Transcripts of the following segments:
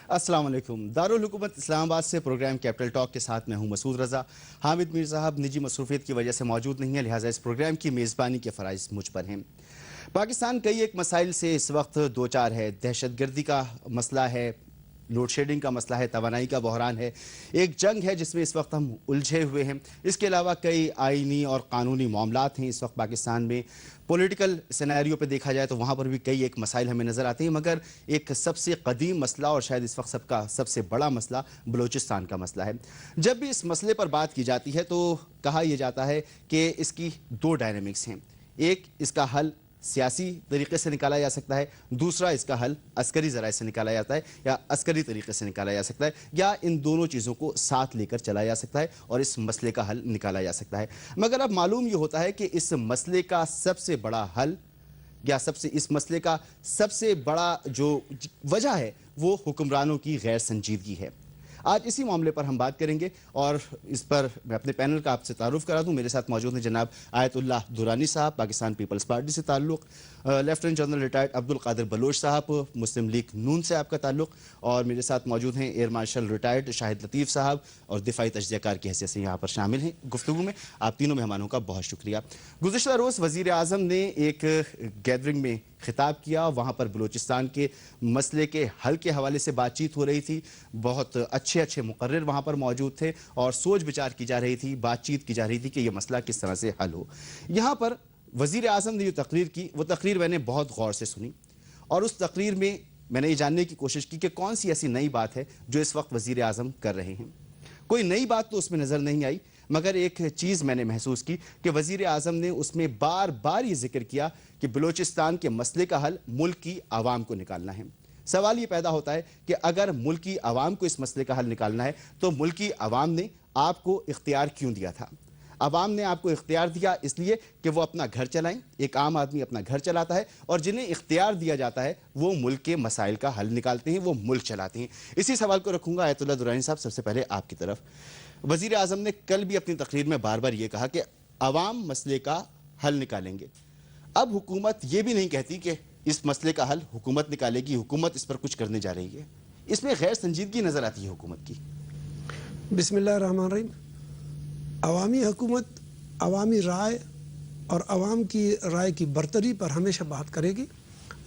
अस्सलाम वालेकुम। दारुल हुकूमत इस्लामाबाद से प्रोग्राम कैपिटल टॉक के साथ मैं हूं मसूद रज़ा। हामिद मीर साहब निजी मसरूफियत की वजह से मौजूद नहीं है, लिहाजा इस प्रोग्राम की मेज़बानी के फ़राइज़ मुझ पर हैं। पाकिस्तान कई एक मसाइल से इस वक्त दो चार है। दहशतगर्दी का मसला है, लोड शेडिंग का मसला है, तवानाई का बहरान है, एक जंग है जिसमें इस वक्त हम उलझे हुए हैं। इसके अलावा कई आइनी और कानूनी मामलात हैं इस वक्त पाकिस्तान में। पॉलिटिकल सिनेरियो पे देखा जाए तो वहाँ पर भी कई एक मसाइल हमें नज़र आते हैं, मगर एक सबसे कदीम मसला और शायद इस वक्त सबका सबसे बड़ा मसला बलूचिस्तान का मसला है। जब भी इस मसले पर बात की जाती है तो कहा यह जाता है कि इसकी दो डायनेमिक्स हैं। एक, इसका हल सियासी तरीके से निकाला जा सकता है, दूसरा इसका हल अस्करी ज़राए से निकाला जाता है या अस्करी तरीके से निकाला जा सकता है, या इन दोनों चीज़ों को साथ लेकर चलाया जा सकता है और इस मसले का हल निकाला जा सकता है। मगर अब मालूम ये होता है कि इस मसले का सबसे बड़ा हल या इस मसले का सबसे बड़ा जो वजह है वो हुक्मरानों की गैर संजीदगी है। आज इसी मामले पर हम बात करेंगे और इस पर मैं अपने पैनल का आपसे तारुफ करा दूं। मेरे साथ मौजूद हैं जनाब आयतुल्लाह दुरानी साहब, पाकिस्तान पीपल्स पार्टी से ताल्लुक़, lieutenant general retired Abdul Qadir Baloch साहब, मुस्लिम लीग नून से आपका ताल्लुक़, और मेरे साथ मौजूद हैं एयर मार्शल रिटायर्ड शाहिद लतीफ़ साहब और दिफाई तजज़ियाकार की हैसियत से यहाँ पर शामिल हैं गुफ्तगू में। आप तीनों मेहमानों का बहुत शुक्रिया। गुज़िश्ता रोज़ वज़ीर आज़म ने एक गैदरिंग में खिताब किया, वहाँ पर बलूचिस्तान के मसले के हल के हवाले से बातचीत हो रही थी। बहुत अच्छे मुकर्रर वहाँ पर मौजूद थे और सोच विचार की जा रही थी, बातचीत की जा रही थी कि यह मसला किस तरह से हल हो। यहाँ पर वज़ीर आज़म ने जो तकरीर की, वो तकरीर मैंने बहुत गौर से सुनी और उस तकरीर में मैंने ये जानने की कोशिश की कि कौन सी ऐसी नई बात है जो इस वक्त वज़ीर आज़म कर रहे हैं। कोई नई बात तो उसमें नज़र नहीं आई, मगर एक चीज़ मैंने महसूस की कि वज़ीर आज़म ने उसमें बार बार ये जिक्र किया कि बलूचिस्तान के मसले का हल मुल्क की आवाम को निकालना है। सवाल ये पैदा होता है कि अगर मुल्क की आवाम को इस मसले का हल निकालना है तो मुल्क की आवाम ने आपको इख्तियार क्यों दिया था? आवाम ने आपको इख्तियार दिया इसलिए कि वो अपना घर चलाएं। एक आम आदमी अपना घर चलाता है और जिन्हें इख्तियार दिया जाता है वो मुल्क के मसाइल का हल निकालते हैं, वो मुल्क चलाते हैं। इसी सवाल को रखूंगा आयतुल्लाह दुरानी साहब, सबसे पहले आपकी तरफ। वज़ीर आज़म ने कल भी अपनी तकरीर में बार बार ये कहा कि आवाम मसले का हल निकालेंगे। अब हुकूमत ये भी नहीं कहती कि इस मसले का हल हुकूमत निकालेगी, हुकूमत इस पर कुछ करने जा रही है। इसमें गैर संजीदगी नज़र आती है हुकूमत की। बिस्मिल्लाहिर्रहमानिर्रहीम। अवामी हुकूमत अवामी राय और अवाम की राय की बरतरी पर हमेशा बात करेगी।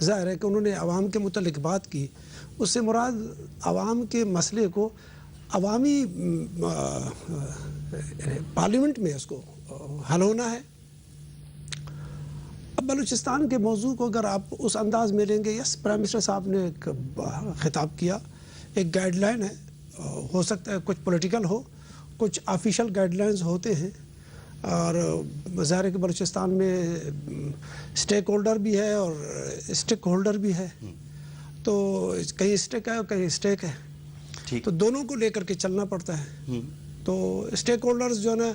ज़ाहिर है कि उन्होंने अवाम के मुतल्लिक़ बात की, उससे मुराद अवाम के मसले को अवामी पार्लियामेंट में उसको हल होना है। अब बलूचिस्तान के मौजू को अगर आप उस अंदाज़ में लेंगे, यस, प्राइम मिनिस्टर साहब ने एक ख़िताब किया, एक गाइडलाइन है, हो सकता है कुछ पॉलिटिकल हो, कुछ ऑफिशियल गाइडलाइंस होते हैं, और ज़ाहिर है कि बलूचिस्तान में स्टेक होल्डर भी है और स्टेक होल्डर भी है, तो कहीं स्टेक है और कहीं स्टेक है, तो दोनों को लेकर के चलना पड़ता है। तो स्टेक होल्डर्स जो है ना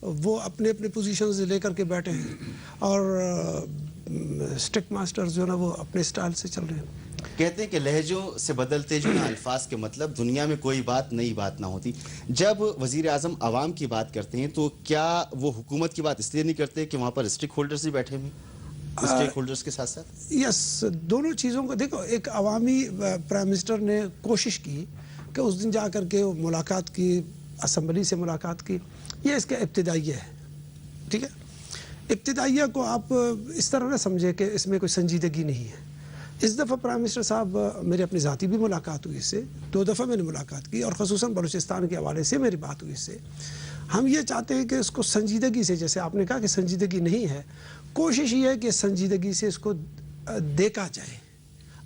वो अपने अपने पोजीशंस लेकर के बैठे हैं और स्टेक मास्टर्स जो है ना वो अपने स्टाइल से चल रहे हैं। कहते हैं कि लहजों से बदलते जो अल्फाज के मतलब, दुनिया में कोई बात नई बात ना होती। जब वज़ीर आज़म आवाम की बात करते हैं तो क्या वो हुकूमत की बात इसलिए नहीं करते कि वहाँ पर स्टेक होल्डर्स भी बैठे हुए, स्टेक होल्डर्स के साथ साथ? यस, दोनों चीज़ों को देखो। एक अवामी प्राइम मिनिस्टर ने कोशिश की कि उस दिन जा कर के मुलाकात की, असम्बली से मुलाकात की, ये इसका इब्तिदाइया है, ठीक है। इब्तिदाइया को आप इस तरह ना समझे कि इसमें कोई संजीदगी नहीं है। इस दफ़ा प्राइम मिनिस्टर साहब, मेरी अपनी ज़ाती भी मुलाकात हुई इससे, 2 दफ़ा मैंने मुलाकात की और ख़ुसूसन बलूचिस्तान के हवाले से मेरी बात हुई इससे। हम ये चाहते हैं कि इसको संजीदगी से, जैसे आपने कहा कि संजीदगी नहीं है, कोशिश ये है कि संजीदगी से इसको देखा जाए।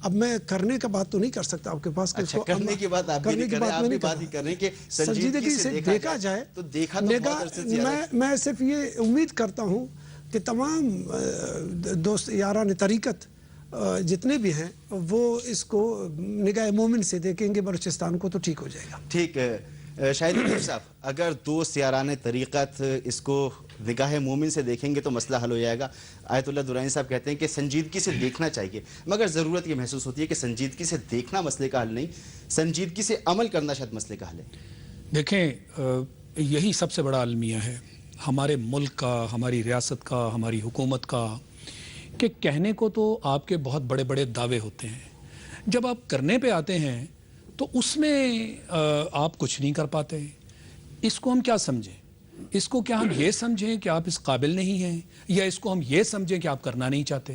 अब मैं करने का बात तो नहीं कर सकता आपके पास, अच्छा, करने की बात आप करने की बात नहीं कर रहे कि संजीदगी से देखा जाए, तो देखा तो मैं सिर्फ ये उम्मीद करता हूँ कि तमाम दोस्त यारान तरीक़त जितने भी हैं वो इसको निगाह मोमिन से देखेंगे बलूचिस्तान को, तो ठीक हो जाएगा। ठीक है शाहिद लतीफ़ साहब, अगर दोस्त यारान तरीक़त इसको निगाह मोमिन से देखेंगे तो मसला हल हो जाएगा। आयतुल्लाह दुरानी साहब कहते हैं कि संजीदगी से देखना चाहिए, मगर ज़रूरत ये महसूस होती है कि संजीदगी से देखना मसले का हल नहीं, संजीदगी से अमल करना शायद मसले का हल है। देखें, यही सबसे बड़ा अलमिया है हमारे मुल्क का, हमारी रियासत का, हमारी हुकूमत का, कि कहने को तो आपके बहुत बड़े बड़े दावे होते हैं, जब आप करने पे आते हैं تو اس میں آپ کچھ نہیں کر پاتے. اس کو ہم کیا سمجھیں؟ اس کو کیا ہم یہ سمجھیں کہ آپ اس قابل نہیں ہیں، یا اس کو ہم یہ سمجھیں کہ آپ کرنا نہیں چاہتے؟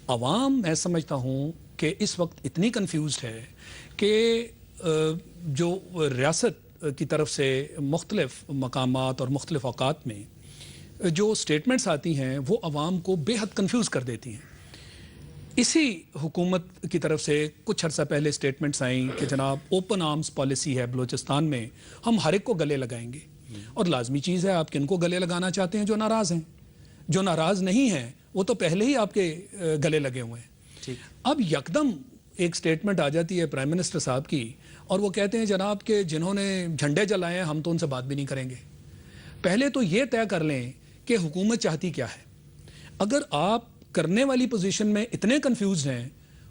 عوام میں سمجھتا ہوں کہ اس وقت اتنی کنفیوزڈ ہے کہ جو ریاست کی طرف سے مختلف مقامات اور مختلف اوقات میں جو سٹیٹمنٹس آتی ہیں وہ عوام کو بے حد کنفیوز کر دیتی ہیں. اسی حکومت کی طرف سے کچھ عرصہ پہلے سٹیٹمنٹس آئیں کہ جناب اوپن آرمز پالیسی ہے بلوچستان میں، ہم ہر ایک کو گلے لگائیں گے. اور لازمی چیز ہے، آپ کن کو گلے لگانا چاہتے ہیں؟ جو ناراض ہیں. جو ناراض نہیں ہیں وہ تو پہلے ہی آپ کے گلے لگے ہوئے ہیں. اب یکدم ایک سٹیٹمنٹ آ جاتی ہے پرائم منسٹر صاحب کی، اور وہ کہتے ہیں جناب کہ جنہوں نے جھنڈے جلائے ہیں ہم تو ان سے بات بھی نہیں کریں گے. پہلے تو یہ طے کر لیں کہ حکومت چاہتی کیا ہے. اگر آپ کرنے والی پوزیشن میں اتنے کنفیوز ہیں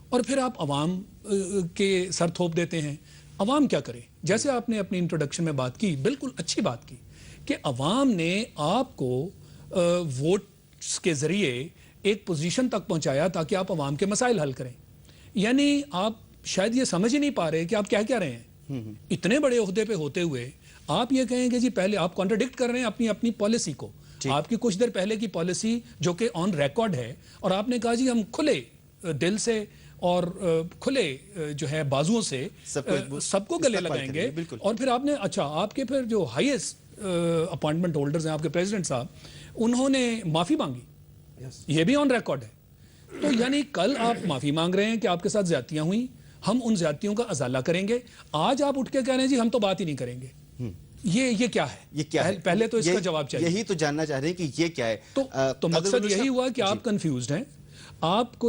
اور پھر آپ عوام کے سر تھوپ دیتے ہیں، عوام کیا کرے؟ جیسے آپ نے اپنی انٹروڈکشن میں بات کی، بالکل اچھی بات کی کہ عوام نے آپ کو ووٹس کے ذریعے ایک پوزیشن تک پہنچایا تاکہ آپ عوام کے مسائل حل کریں. یعنی آپ شاید یہ سمجھ ہی نہیں پا رہے کہ آپ کیا رہے ہیں. اتنے بڑے عہدے پہ ہوتے ہوئے آپ یہ کہیں گے جی پہلے آپ کانٹرڈکٹ کر رہے ہیں اپنی پالیسی کو. آپ کی کچھ دیر پہلے کی پالیسی جو کہ آن ریکارڈ ہے، اور آپ نے کہا جی ہم کھلے دل سے اور کھلے جو ہے بازوؤں سے سب کو گلے لگائیں گے. اور پھر آپ نے آپ کے پھر جو ہائیسٹ اپوائنٹمنٹ ہولڈرز ہیں، آپ کے پریزیڈنٹ صاحب، انہوں نے معافی مانگی. یہ بھی آن ریکارڈ ہے. تو یعنی کل آپ معافی مانگ رہے ہیں کہ آپ کے ساتھ زیادتیاں ہوئیں، ہم ان زیادتیوں کا ازالہ کریں گے. آج آپ اٹھ کے کہہ رہے ہیں جی ہم تو بات ہی نہیں کریں گے. یہ کیا ہے؟ یہ کیا ہے؟ پہلے تو اس کا جواب چاہیے. یہی تو جاننا چاہ رہے ہیں کہ یہ کیا ہے. تو مقصد یہی ہوا کہ آپ کنفیوزڈ ہیں. آپ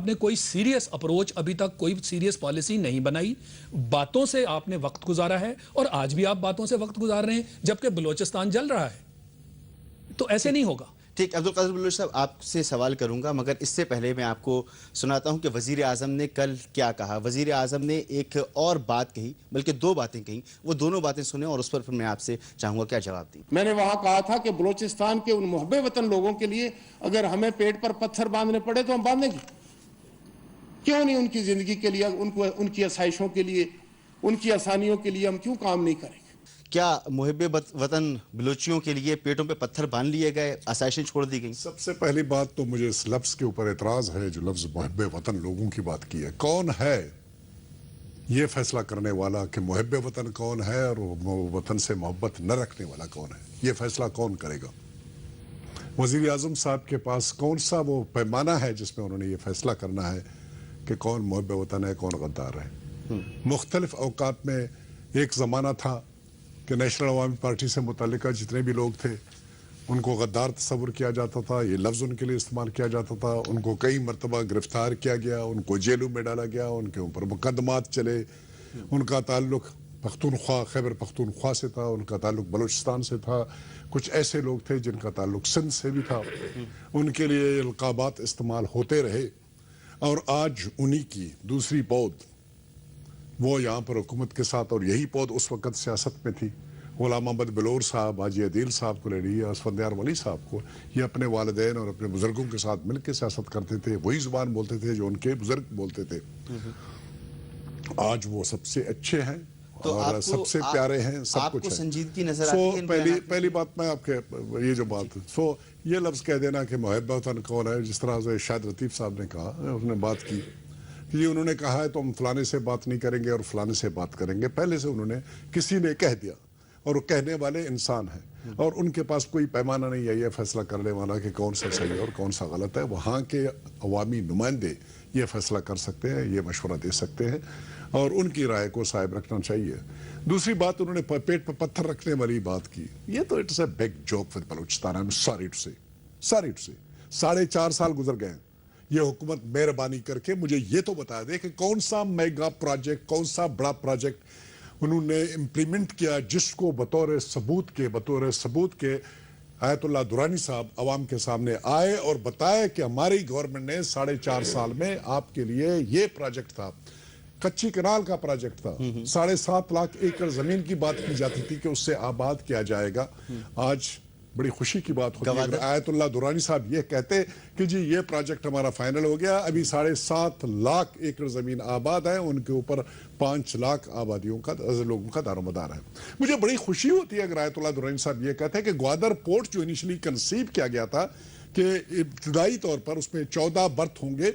نے کوئی سیریس اپروچ ابھی تک، کوئی سیریس پالیسی نہیں بنائی. باتوں سے آپ نے وقت گزارا ہے، اور آج بھی آپ باتوں سے وقت گزار رہے ہیں جبکہ بلوچستان جل رہا ہے. تو ایسے نہیں ہوگا. ٹھیک، عبدالقادر بلوچ صاحب آپ سے سوال کروں گا، مگر اس سے پہلے میں آپ کو سناتا ہوں کہ وزیر اعظم نے کل کیا کہا. وزیر اعظم نے ایک اور بات کہی، بلکہ دو باتیں کہیں. وہ دونوں باتیں سنیں اور اس پر پھر میں آپ سے چاہوں گا کیا جواب دیں. میں نے وہاں کہا تھا کہ بلوچستان کے ان محب وطن لوگوں کے لیے اگر ہمیں پیٹ پر پتھر باندھنے پڑے تو ہم باندھیں گے. کیوں نہیں؟ ان کی زندگی کے لیے، ان کی آسائشوں کے لیے، ان کی آسانیوں کے لیے ہم کیوں کام نہیں کریں گے؟ کیا محب وطن بلوچیوں کے لیے پیٹوں پہ پتھر باندھ لیے گئے، آسائشیں چھوڑ دی گئیں؟ سب سے پہلی بات تو مجھے اس لفظ کے اوپر اعتراض ہے جو لفظ محب وطن لوگوں کی بات کی ہے. کون ہے یہ فیصلہ کرنے والا کہ محب وطن کون ہے اور وطن سے محبت نہ رکھنے والا کون ہے؟ یہ فیصلہ کون کرے گا؟ وزیر اعظم صاحب کے پاس کون سا وہ پیمانہ ہے جس میں انہوں نے یہ فیصلہ کرنا ہے کہ کون محب وطن ہے، کون غدار ہے؟ مختلف اوقات میں ایک زمانہ تھا کہ نیشنل عوامی پارٹی سے متعلقہ جتنے بھی لوگ تھے ان کو غدار تصور کیا جاتا تھا. یہ لفظ ان کے لیے استعمال کیا جاتا تھا. ان کو کئی مرتبہ گرفتار کیا گیا، ان کو جیلوں میں ڈالا گیا، ان کے اوپر مقدمات چلے. ان کا تعلق پختونخوا، خیبر پختونخوا سے تھا، ان کا تعلق بلوچستان سے تھا. کچھ ایسے لوگ تھے جن کا تعلق سندھ سے بھی تھا. ان کے لیے القابات استعمال ہوتے رہے. اور آج انہی کی دوسری پود وہ یہاں پر حکومت کے ساتھ، اور یہی پود اس وقت سیاست میں تھی. غلام محمد بلور صاحب، حاجی عدیل صاحب کو لے لیے، اسفندیار ولی صاحب کو، یہ اپنے والدین اور اپنے بزرگوں کے ساتھ مل کے سیاست کرتے تھے. وہی زبان بولتے تھے جو ان کے بزرگ بولتے تھے. آج وہ سب سے اچھے ہیں اور سب سے پیارے ہیں، سب کچھ ہے. سنجیدگی نظر آتی ہے. پہلی بات میں آپ کے یہ جو بات یہ لفظ کہہ دینا کہ محب وطن کون ہے، جس طرح سے شاہد لطیف صاحب نے کہا، اس نے بات کی کہ انہوں نے کہا ہے تو ہم فلانے سے بات نہیں کریں گے اور فلانے سے بات کریں گے. پہلے سے انہوں نے کسی نے کہہ دیا، اور وہ کہنے والے انسان ہیں، اور ان کے پاس کوئی پیمانہ نہیں ہے یہ فیصلہ کرنے والا کہ کون سا صحیح ہے اور کون سا غلط ہے. وہاں کے عوامی نمائندے یہ فیصلہ کر سکتے ہیں، یہ مشورہ دے سکتے ہیں، اور ان کی رائے کو صاحب رکھنا چاہیے. دوسری بات، انہوں نے پیٹ پہ پتھر رکھنے والی بات کی. یہ تو it's a big joke with Balochistan. I am sorry to say 4.5 سال گزر گئے ہیں. یہ حکومت مہربانی کر کے مجھے یہ تو بتا دے کہ کون سا میگا پروجیکٹ، کون سا بڑا پروجیکٹ انہوں نے امپلیمنٹ کیا جس کو بطور ثبوت کے آیت اللہ درانی صاحب عوام کے سامنے آئے اور بتائے کہ ہماری گورنمنٹ نے 4.5 سال میں آپ کے لیے یہ پروجیکٹ تھا. کچی کنال کا پروجیکٹ تھا. 7.5 لاکھ ایکڑ زمین کی بات کی جاتی تھی کہ اس سے آباد کیا جائے گا. آج बड़ी खुशी की बात होती है अगर आयतुल्लाह दुरानी साहब ये कहते कि जी ये प्रोजेक्ट हमारा फाइनल हो गया, अभी 7.5 लाख एकड़ ज़मीन आबाद है, उनके ऊपर 5 लाख आबादियों का लोगों का दारोमदार है। मुझे बड़ी खुशी होती है अगर आयतुल्लाह दुरानी साहब ये कहते हैं कि ग्वादर पोर्ट जो इनिशियली कंसीव किया गया था कि इब्तदाई तौर पर उसमें 14 बर्थ होंगे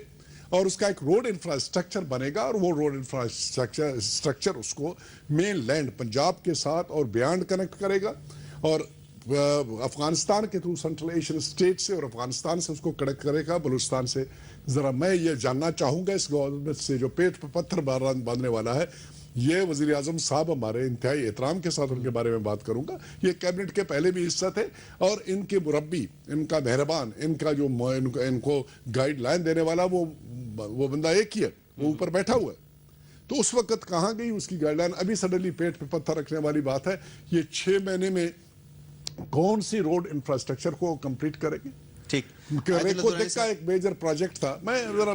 और उसका एक रोड इंफ्रास्ट्रक्चर बनेगा और वो रोड इंफ्रास्ट्रक्चर उसको मेन लैंड पंजाब के साथ और बियॉन्ड कनेक्ट करेगा और अफगानिस्तान के थ्रू सेंट्रल एशियन स्टेट से और अफगानिस्तान से उसको कनेक्ट करेगा बलूचिस्तान से। ज़रा मैं ये जानना चाहूँगा इस गवर्नमेंट से जो पेट पर पत्थर बांधने वाला है, ये वज़ीर आज़म साहब हमारे इंतहाई एहतराम के साथ उनके बारे में बात करूँगा, ये कैबिनेट के पहले भी हिस्सा थे और इनके मुरब्बी, इनका मेहरबान, इनका जो इनको गाइडलाइन देने वाला वो बंदा एक ही है, वो ऊपर बैठा हुआ है। तो उस वक्त कहाँ गई उसकी गाइडलाइन? अभी सडनली पेट पे पत्थर रखने वाली बात है। ये 6 महीने में कौन सी रोड इंफ्रास्ट्रक्चर को कंप्लीट करेंगे? ठीक, रेखोदिक का एक मेजर प्रोजेक्ट था, मैं जरा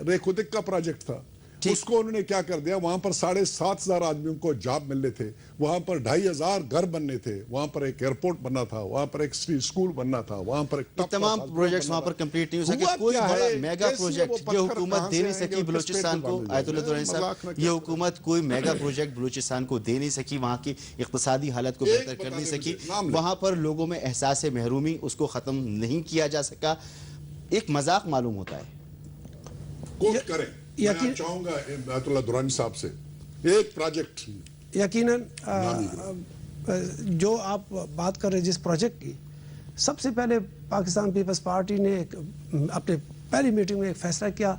रेखोदिक का प्रोजेक्ट था, उसको उन्होंने क्या कर दिया, वहां पर 7,500 आदमियों को जॉब मिलने थे, वहां पर 2,500 घर बनने थे, वहां पर एक एयरपोर्ट बनना था, वहां पर एक स्कूल बनना था, वहां पर एक तमाम प्रोजेक्ट्स वहां पर कंप्लीट नहीं हो सके। कोई बड़ा मेगा प्रोजेक्ट ये हुकूमत दे नहीं सकी बलूचिस्तान को। आयतुल्लाह दुरानी साहब, ये हुकूमत कोई मेगा प्रोजेक्ट बलूचिस्तान को दे नहीं सकी, वहां की इक्तिसादी हालत को बेहतर कर नहीं सकी, वहां पर लोगों में एहसास महरूमी उसको खत्म नहीं किया जा सका। एक मजाक मालूम होता है। कोट करें, मैं चाहूंगा आयतुल्लाह दुरानी साहब से एक प्रोजेक्ट। यकीनन जो आप बात कर रहे हैं जिस प्रोजेक्ट की, सबसे पहले पाकिस्तान पीपल्स पार्टी ने अपने पहली मीटिंग में एक फैसला किया,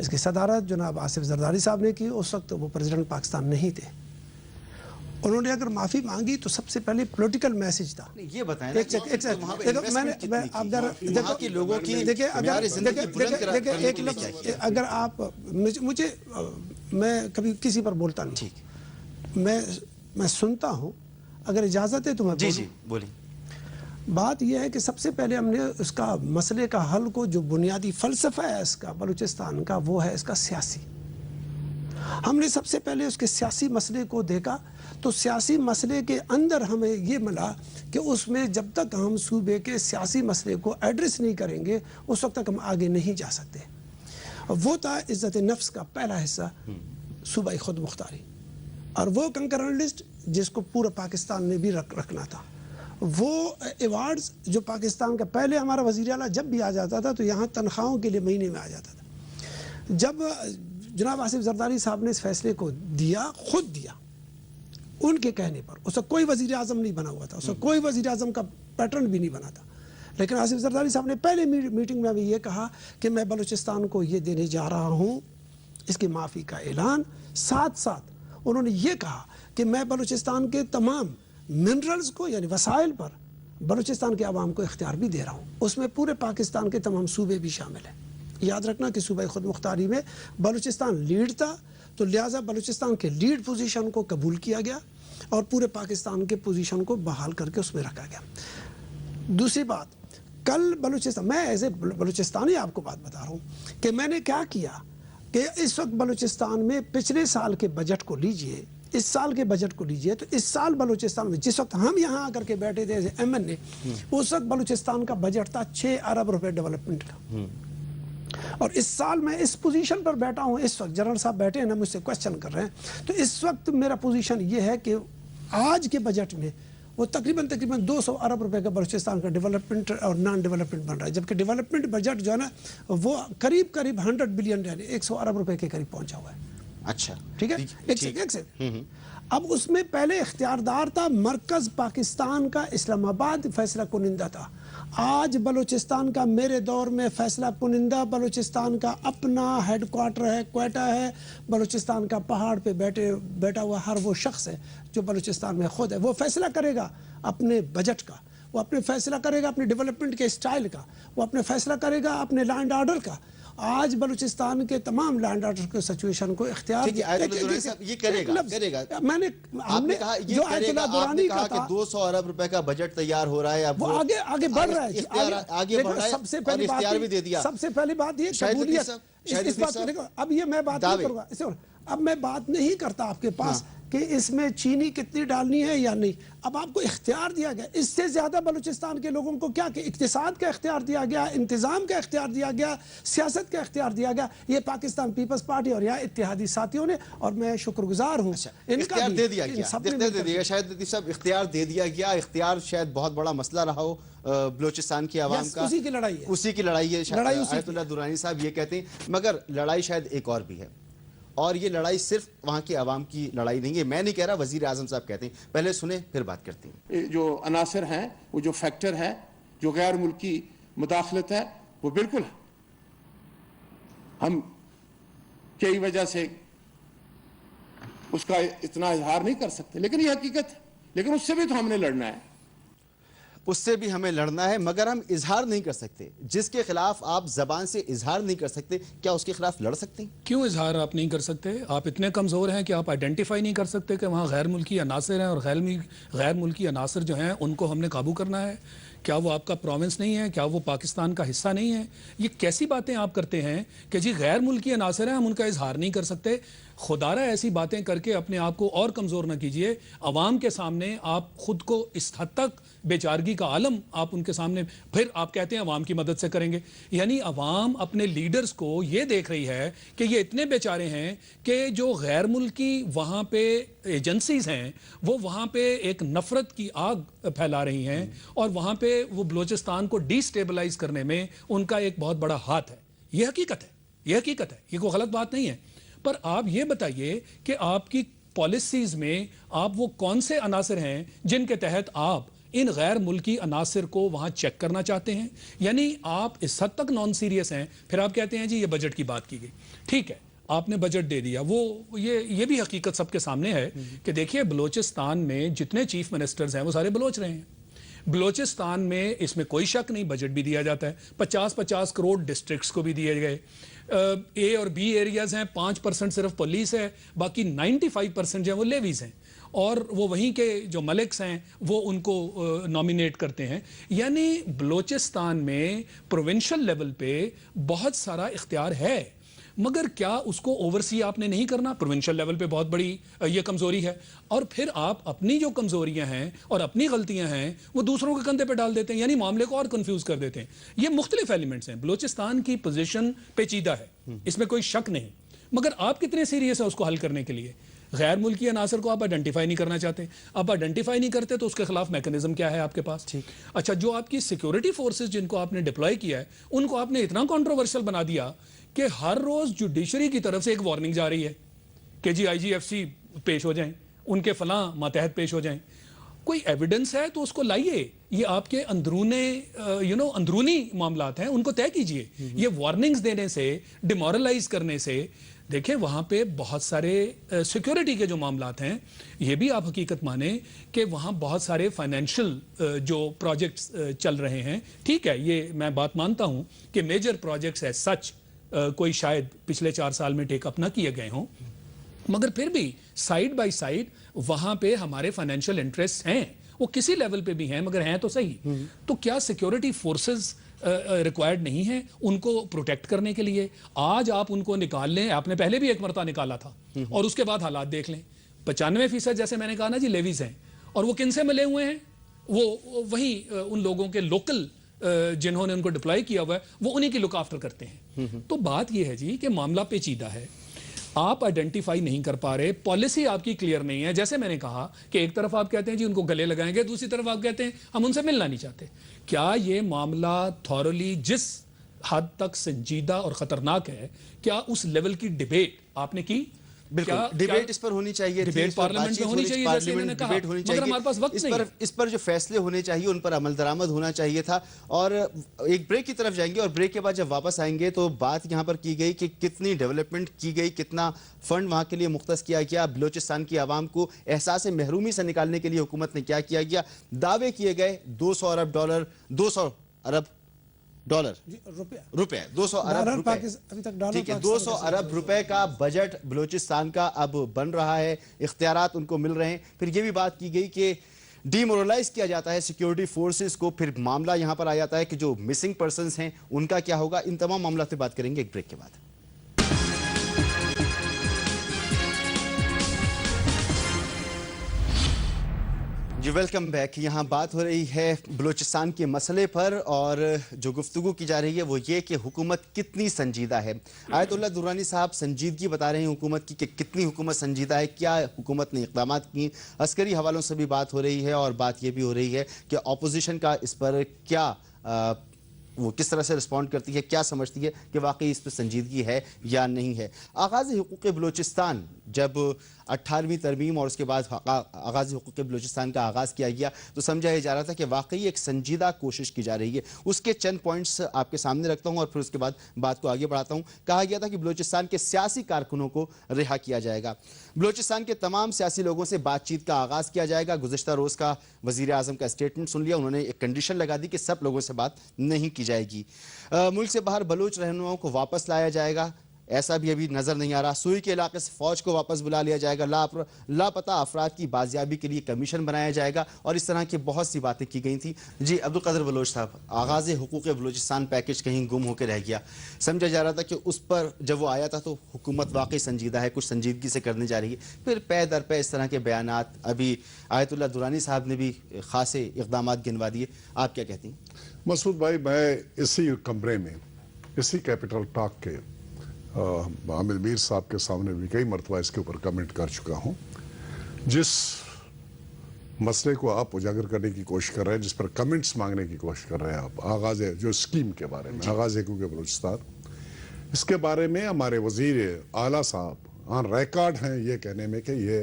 इसकी सदारत जनाब आसिफ जरदारी साहब ने की। उस वक्त वो प्रेसिडेंट पाकिस्तान नहीं थे। उन्होंने अगर माफी मांगी तो सबसे पहले पॉलिटिकल मैसेज था। ये बताएं एक लोगों की देखिए, एक लफ्ज़ अगर आप मुझे मैं कभी किसी पर बोलता नहीं, ठीक, मैं सुनता हूँ, अगर इजाज़त है तो मैं जी बोलिए। बात यह है कि सबसे पहले हमने उसका मसले का हल को, जो बुनियादी फ़लसफ़ा है इसका बलूचिस्तान का, वो है इसका सियासी। हमने सबसे पहले उसके सियासी मसले को देखा, तो सियासी मसले के अंदर हमें ये मिला कि उसमें जब तक हम सूबे के सियासी मसले को एड्रेस नहीं करेंगे उस वक्त तक हम आगे नहीं जा सकते। वो था इज़्ज़त नफ्स का पहला हिस्सा, सूबाई खुद मुख्तारी, और वो कंकरेंट लिस्ट जिसको पूरा पाकिस्तान ने भी रखना था। वो अवार्ड्स जो पाकिस्तान का, पहले हमारा वज़ीर आला जब भी आ जाता था तो यहाँ तनख्वाहों के लिए महीने में आ जाता था। जब जनाब आसिफ जरदारी साहब ने इस फैसले को दिया, खुद दिया, उनके कहने पर, उसका कोई वज़ीर आज़म नहीं बना हुआ था, उसका कोई वज़ीर आज़म का पैटर्न भी नहीं बना था, लेकिन आसिफ जरदारी साहब ने पहले मीटिंग में भी ये कहा कि मैं बलूचिस्तान को ये देने जा रहा हूँ, इसकी माफ़ी का ऐलान। साथ साथ उन्होंने ये कहा कि मैं बलूचिस्तान के तमाम मिनरल्स को, यानी वसाइल पर बलूचिस्तान के आवाम को इख्तियार भी दे रहा हूँ। उसमें पूरे पाकिस्तान के तमाम सूबे भी शामिल हैं। याद रखना कि सूबाई खुद मुख्तारी में बलूचिस्तान लीड था, तो लिहाजा बलूचिस्तान के लीड पोजीशन को कबूल किया गया और पूरे पाकिस्तान के पोजीशन को बहाल करके उसमें रखा गया। दूसरी बात, कल बलूचिस्तान, मैं एज ए बलूचिस्तानी आपको बात बता रहा हूँ कि मैंने क्या किया कि इस वक्त बलूचिस्तान में पिछले साल के बजट को लीजिए, इस साल के बजट को लीजिए, तो इस साल बलूचिस्तान में जिस वक्त हम यहाँ आकर के बैठे थे MN, उस वक्त बलूचिस्तान का बजट था 6 अरब रुपए डेवलपमेंट का। और इस साल मैं इस पोजीशन पर बैठा हूँ, इस वक्त जनरल साहब बैठे हैं ना, मुझसे क्वेश्चन कर रहे हैं, तो इस वक्त मेरा पोजीशन ये है कि आज के बजट में वो तकरीबन 200 अरब रुपए का बलूचिस्तान का डेवलपमेंट और नॉन डेवलपमेंट बन रहा है, जबकि डेवलपमेंट बजट जो है ना वो करीब 100 बिलियन, यानी 100 अरब रुपए के करीब पहुंचा हुआ है। अच्छा, ठीक है, एक से अब उसमें पहले इख्तियारदार था मरकज पाकिस्तान का, इस्लामाबाद फैसला कुनिंदा था। आज बलूचिस्तान का, मेरे दौर में फैसला कुनिंदा बलूचिस्तान का अपना हेडक्वार्टर है, क्वेटा है। बलूचिस्तान का पहाड़ पे बैठा हुआ हर वो शख्स है जो बलूचिस्तान में खुद है, वो फैसला करेगा अपने बजट का, वो अपने फैसला करेगा अपने डेवलपमेंट के स्टाइल का, वो अपने फैसला करेगा अपने लैंड ऑर्डर का। आज बलूचिस्तान के तमाम लैंड ऑर्डर के सिचुएशन को इख्तियार ये करेगा। हमने कहा ये करेगा, आपने कहा कि 200 अरब रुपए का बजट तैयार हो रहा है, अब वो आगे बढ़ रहा है, आगे बढ़ रहा है, सबसे पहली बात भी दे दिया। सबसे पहली बात ये कबूलियत, इस बात को देखो, अब ये मैं बात नहीं करूंगा, अब मैं बात नहीं करता आपके पास کہ اس میں چینی کتنی ڈالنی ہے یا نہیں. اب آپ کو اختیار دیا گیا. اس سے زیادہ بلوچستان کے لوگوں کو کیا کہ اقتصاد کا اختیار دیا گیا, انتظام کا اختیار دیا گیا, سیاست کا اختیار دیا گیا, یہ پاکستان پیپلز پارٹی اور یہاں اتحادی ساتھیوں نے, اور میں شکر گزار ہوں اختیار دے دیا گیا, اختیار دے دیا شاید لطیف صاحب, اختیار دے دیا گیا. اختیار شاید بہت بڑا مسئلہ رہا ہو بلوچستان کی عوام کا, اسی کی لڑائی ہے, اسی کی لڑائی ہے. آیت اللہ درانی صاحب یہ کہتے ہیں, مگر لڑائی شاید ایک اور بھی ہے, اور یہ لڑائی صرف وہاں کی عوام کی لڑائی نہیں ہے. میں نہیں کہہ رہا, وزیر اعظم صاحب کہتے ہیں. پہلے سنیں پھر بات کرتے ہیں. جو عناصر ہیں, وہ جو فیکٹر ہے, جو غیر ملکی مداخلت ہے, وہ بالکل ہے. ہم کئی وجہ سے اس کا اتنا اظہار نہیں کر سکتے, لیکن یہ حقیقت ہے. لیکن اس سے بھی تو ہم نے لڑنا ہے, اس سے بھی ہمیں لڑنا ہے, مگر ہم اظہار نہیں کر سکتے. جس کے خلاف آپ زبان سے اظہار نہیں کر سکتے, کیا اس کے خلاف لڑ سکتے ہیں؟ کیوں اظہار آپ نہیں کر سکتے؟ آپ اتنے کمزور ہیں کہ آپ آئیڈینٹیفائی نہیں کر سکتے کہ وہاں غیر ملکی عناصر ہیں, اور غیر ملکی عناصر جو ہیں ان کو ہم نے قابو کرنا ہے. کیا وہ آپ کا پروونس نہیں ہے؟ کیا وہ پاکستان کا حصہ نہیں ہے؟ یہ کیسی باتیں آپ کرتے ہیں کہ جی غیر ملکی عناصر ہیں, ہم ان کا اظہار نہیں کر سکتے. خدا را ایسی باتیں کر کے اپنے آپ کو اور کمزور نہ کیجئے. عوام کے سامنے آپ خود کو اس حد تک بیچارگی کا عالم آپ ان کے سامنے, پھر آپ کہتے ہیں عوام کی مدد سے کریں گے. یعنی عوام اپنے لیڈرز کو یہ دیکھ رہی ہے کہ یہ اتنے بیچارے ہیں کہ جو غیر ملکی وہاں پہ ایجنسیز ہیں وہ وہاں پہ ایک نفرت کی آگ پھیلا رہی ہیں, اور وہاں پہ وہ بلوچستان کو ڈی سٹیبلائز کرنے میں ان کا ایک بہت بڑا ہاتھ ہے. یہ حقیقت ہے, یہ حقیقت ہے, یہ کوئی غلط بات نہیں ہے. پر آپ یہ بتائیے کہ آپ کی پالیسیز میں آپ وہ کون سے عناصر ہیں جن کے تحت آپ ان غیر ملکی عناصر کو وہاں چیک کرنا چاہتے ہیں؟ یعنی آپ اس حد تک نان سیریس ہیں. پھر آپ کہتے ہیں جی یہ بجٹ کی بات کی گئی, ٹھیک ہے آپ نے بجٹ دے دیا. وہ یہ بھی حقیقت سب کے سامنے ہے کہ دیکھیے بلوچستان میں جتنے چیف منسٹرز ہیں وہ سارے بلوچ رہے ہیں. بلوچستان میں اس میں کوئی شک نہیں, بجٹ بھی دیا جاتا ہے. 50-50 کروڑ ڈسٹرکٹس کو بھی دیے گئے. اے اور بی ایریاز ہیں, 5% صرف پولیس ہے, باقی 95% جو ہیں وہ لیویز ہیں, اور وہ وہیں کے جو ملکس ہیں وہ ان کو نامینیٹ کرتے ہیں. یعنی بلوچستان میں پروونشل لیول پہ بہت سارا اختیار ہے, مگر کیا اس کو اوورسی آپ نے نہیں کرنا؟ پروونشل لیول پہ بہت بڑی یہ کمزوری ہے. اور پھر آپ اپنی جو کمزوریاں ہیں اور اپنی غلطیاں ہیں وہ دوسروں کے کندھے پہ ڈال دیتے ہیں, یعنی معاملے کو اور کنفیوز کر دیتے ہیں. یہ مختلف ایلیمنٹس ہیں. بلوچستان کی پوزیشن پیچیدہ ہے, اس میں کوئی شک نہیں, مگر آپ کتنے سیریس ہیں اس کو حل کرنے کے لیے؟ غیر ملکی عناصر کو آپ آئیڈینٹیفائی نہیں کرنا چاہتے. آپ آئیڈینٹیفائی نہیں کرتے تو اس کے خلاف میکنزم کیا ہے آپ کے پاس؟ اچھا, جو آپ کی سیکیورٹی فورسز جن کو آپ نے ڈپلوائے کیا ہے ان کو آپ نے اتنا کنٹروورشل بنا دیا کہ ہر روز جوڈیشری کی طرف سے ایک وارننگ جا رہی ہے کہ جی IGFC پیش ہو جائیں, ان کے فلاں ماتحت پیش ہو جائیں. کوئی ایویڈنس ہے تو اس کو لائیے. یہ آپ کے اندرونی معاملات ہیں, ان کو طے کیجئے. یہ وارننگز دینے سے, ڈیمورلائز کرنے سے, دیکھیں وہاں پہ بہت سارے سیکیورٹی کے جو معاملات ہیں, یہ بھی آپ حقیقت مانیں کہ وہاں بہت سارے فائنینشیل جو پروجیکٹس چل رہے ہیں. ٹھیک ہے, یہ میں بات مانتا ہوں کہ میجر پروجیکٹس ایز سچ کوئی شاید پچھلے 4 سال میں ٹیک اپ نہ کیے گئے ہوں, مگر پھر بھی سائیڈ بائی سائیڈ وہاں پہ ہمارے فائنینشیل انٹرسٹ ہیں, وہ کسی لیول پہ بھی ہیں, مگر ہیں تو صحیح. تو کیا سیکیورٹی فورسز ریکوائرڈ نہیں ہیں ان کو پروٹیکٹ کرنے کے لیے؟ آج آپ ان کو نکال لیں, آپ نے پہلے بھی ایک مرتبہ نکالا تھا, اور اس کے بعد حالات دیکھ لیں. 95% جیسے میں نے کہا نا جی لیویز ہیں, اور وہ کن سے ملے ہوئے ہیں؟ وہ وہیں ان لوگوں کے لوکل جنہوں نے ان کو ڈپلائی کیا ہوا ہے وہ انہی کی لک آفٹر کرتے ہیں. تو بات یہ ہے جی کہ معاملہ پیچیدہ ہے, آپ آئیڈینٹیفائی نہیں کر پا رہے, پالیسی آپ کی کلیئر نہیں ہے. جیسے میں نے کہا کہ ایک طرف آپ کہتے ہیں جی ان کو گلے لگائیں گے, دوسری طرف آپ کہتے ہیں ہم ان سے ملنا نہیں چاہتے. کیا یہ معاملہ تھورلی جس حد تک سنجیدہ اور خطرناک ہے, کیا اس لیول کی ڈیبیٹ آپ نے کی؟ بالکل ڈیبیٹ اس پر ہونی چاہیے, ڈیبیٹ پارلیمنٹ میں ہونی چاہیے جیسے میں نے کہا, مگر ہمارے پاس وقت نہیں ہے. اس پر جو فیصلے ہونے چاہیے ان پر عمل درآمد ہونا چاہیے تھا. اور ایک بریک کی طرف جائیں گے, اور بریک کے بعد جب واپس آئیں گے تو بات یہاں پر کی گئی کہ کتنی ڈیولپمنٹ کی گئی, کتنا فنڈ وہاں کے لیے مختص کیا گیا, بلوچستان کی عوام کو احساس محرومی سے نکالنے کے لیے حکومت نے کیا کیا گیا. دعوے کیے گئے 200 ارب ڈالر, 200 ارب ڈالر روپے, 200 ارب روپے, ٹھیک ہے, 200 ارب روپے کا بجٹ بلوچستان کا اب بن رہا ہے, اختیارات ان کو مل رہے ہیں. پھر یہ بھی بات کی گئی کہ ڈی مورلائز کیا جاتا ہے سیکیورٹی فورسز کو. پھر معاملہ یہاں پر آ جاتا ہے کہ جو مسنگ پرسنز ہیں ان کا کیا ہوگا. ان تمام معاملات پہ بات کریں گے ایک بریک کے بعد. जी वेलकम बैक। यहाँ बात हो रही है बलूचिस्तान के मसले पर और जो गुफ्तगू की जा रही है वो ये कि हुकूमत कितनी संजीदा है। आयतुल्लाह दुरानी साहब संजीदगी बता रहे हैं हुकूमत की कि कितनी हुकूमत संजीदा है, क्या हुकूमत ने इक़दाम किए। अस्करी हवालों से भी बात हो रही है और बात ये भी हो रही है कि अपोजिशन का इस पर क्या वो किस तरह से रिस्पॉन्ड करती है, क्या समझती है कि वाकई इस पर संजीदगी है या नहीं है। आगाज़ हुकूक़ बलूचिस्तान जब 18वीं तरमीम और उसके बाद आगाज़ हुकूक़ बलूचिस्तान का आगाज़ किया गया तो समझा जा रहा था कि वाकई एक संजीदा कोशिश की जा रही है। उसके चंद पॉइंट्स आपके सामने रखता हूँ और फिर उसके बाद बात को आगे बढ़ाता हूँ। कहा गया था कि बलूचिस्तान के सियासी कारकुनों को रिहा किया जाएगा, बलूचिस्तान के तमाम सियासी लोगों से बातचीत का आगाज़ किया जाएगा। गुज़िश्ता रोज़ का वज़ीर आज़म का स्टेटमेंट सुन लिया, उन्होंने एक कंडीशन लगा दी कि सब लोगों से बात नहीं की जाएगी। मुल्क से बाहर बलूच रहनुमाओं को वापस लाया जाएगा, ऐसा भी अभी नजर नहीं आ रहा। सूई के इलाके से फौज को वापस बुला लिया जाएगा, लापता अफराद की बाजियाबी के लिए कमीशन बनाया जाएगा और इस तरह की बहुत सी बातें की गई थी। जी अब्दुल क़ादिर बलोच साहब, आगाज़ हुकूक़ बलूचिस्तान पैकेज कहीं गुम होकर रह गया। समझा जा रहा था कि उस पर जब वो आया था तो हुकूमत वाकई संजीदा है, कुछ संजीदगी से करने जा रही है, फिर पै दर पै इस तरह के बयानात। अभी आयतुल्लाह दुरानी साहब ने भी खासे इक़दामात गिनवा दिए, आप क्या कहती हैं? मसूद भाई, मैं इसी कमरे में इसी कैपिटल टॉक के हामिद मीर साहब के सामने भी कई मरतबा इसके ऊपर कमेंट कर चुका हूँ। जिस मसले को आप उजागर करने की कोशिश कर रहे हैं, जिस पर कमेंट्स मांगने की कोशिश कर रहे हैं आप, आगाज़ जो स्कीम के बारे में, आगाज़ हुकूक़ बलूचिस्तान, इसके बारे में हमारे वज़ीर आला साहब ऑन रिकॉर्ड हैं ये कहने में कि ये